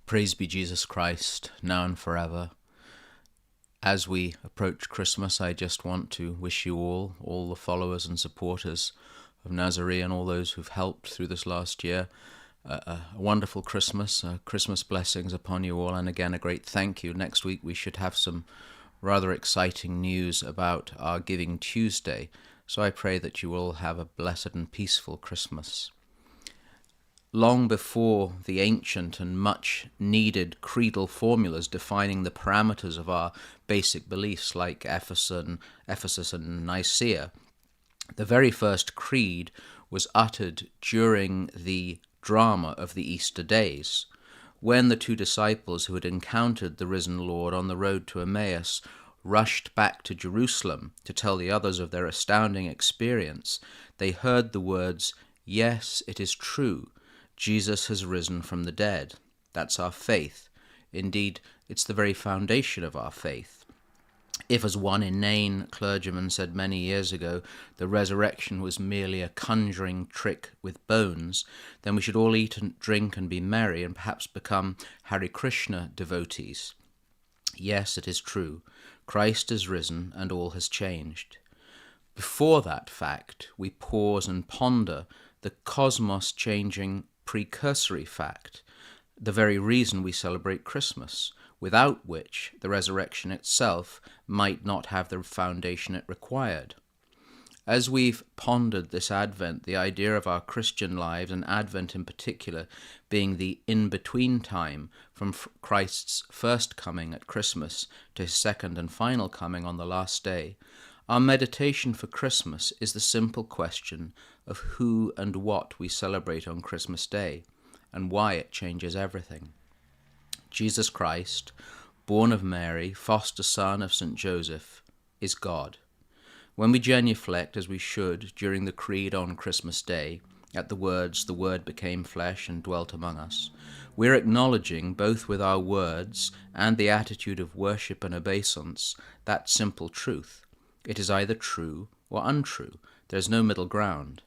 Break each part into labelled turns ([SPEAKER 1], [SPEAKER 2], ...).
[SPEAKER 1] Praise be Jesus Christ, now and forever. As we approach Christmas, I just want to wish you all the followers and supporters of Nazarene, all those who've helped through this last year, a wonderful Christmas, Christmas blessings upon you all, and again, a great thank you. Next week we should have some rather exciting news about our Giving Tuesday, so I pray that you will have a blessed and peaceful Christmas. Long before the ancient and much needed creedal formulas defining the parameters of our basic beliefs like Ephesus and Nicaea, the very first creed was uttered during the drama of the Easter days, when the two disciples who had encountered the risen Lord on the road to Emmaus rushed back to Jerusalem to tell the others of their astounding experience. They heard the words, "Yes, it is true. Jesus has risen from the dead." That's our faith. Indeed, it's the very foundation of our faith. If, as one inane clergyman said many years ago, the resurrection was merely a conjuring trick with bones, then we should all eat and drink and be merry and perhaps become Hare Krishna devotees. Yes, it is true. Christ is risen and all has changed. Before that fact, we pause and ponder the cosmos-changing precursory fact, the very reason we celebrate Christmas, without which the resurrection itself might not have the foundation it required. As we've pondered this Advent, the idea of our Christian lives, and Advent in particular, being the in-between time from Christ's first coming at Christmas to his second and final coming on the last day, our meditation for Christmas is the simple question of who and what we celebrate on Christmas Day, and why it changes everything. Jesus Christ, born of Mary, foster son of St. Joseph, is God. When we genuflect, as we should, during the Creed on Christmas Day, at the words, "The Word became flesh and dwelt among us," we're acknowledging, both with our words and the attitude of worship and obeisance, that simple truth. It is either true or untrue. There's no middle ground.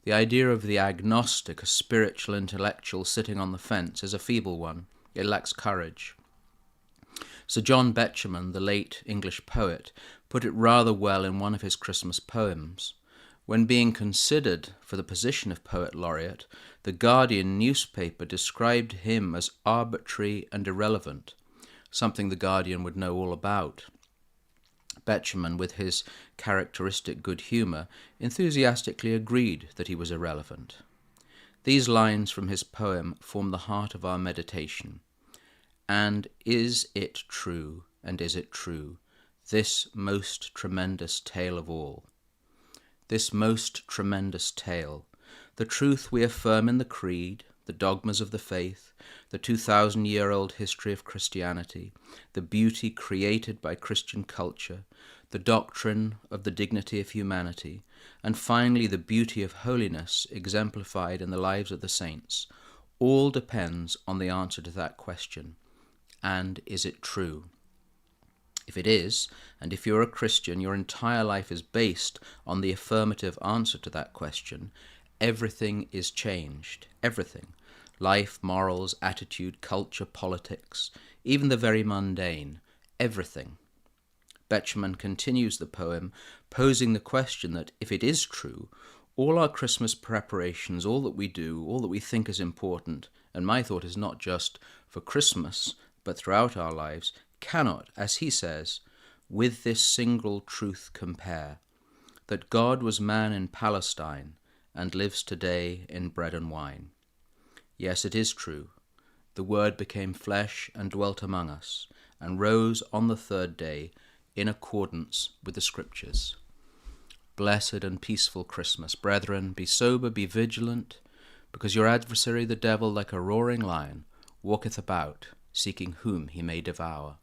[SPEAKER 1] The idea of the agnostic, a spiritual intellectual sitting on the fence, is a feeble one. It lacks courage. Sir John Betjeman, the late English poet, put it rather well in one of his Christmas poems. When being considered for the position of poet laureate, the Guardian newspaper described him as arbitrary and irrelevant, something the Guardian would know all about. Betjeman, with his characteristic good humour, enthusiastically agreed that he was irrelevant. These lines from his poem form the heart of our meditation. And is it true, and is it true, this most tremendous tale of all? This most tremendous tale, the truth we affirm in the Creed, the dogmas of the faith, the 2,000-year-old history of Christianity, the beauty created by Christian culture, the doctrine of the dignity of humanity, and finally the beauty of holiness exemplified in the lives of the saints, all depends on the answer to that question. And is it true? If it is, and if you're a Christian, your entire life is based on the affirmative answer to that question, everything is changed. Everything. Life, morals, attitude, culture, politics, even the very mundane. Everything. Betjeman continues the poem, posing the question that if it is true, all our Christmas preparations, all that we do, all that we think is important, and my thought is not just for Christmas, but throughout our lives, cannot, as he says, with this single truth compare, that God was man in Palestine and lives today in bread and wine. Yes, it is true. The Word became flesh and dwelt among us, and rose on the third day in accordance with the Scriptures. Blessed and peaceful Christmas. Brethren, be sober, be vigilant, because your adversary the devil, like a roaring lion, walketh about, seeking whom he may devour.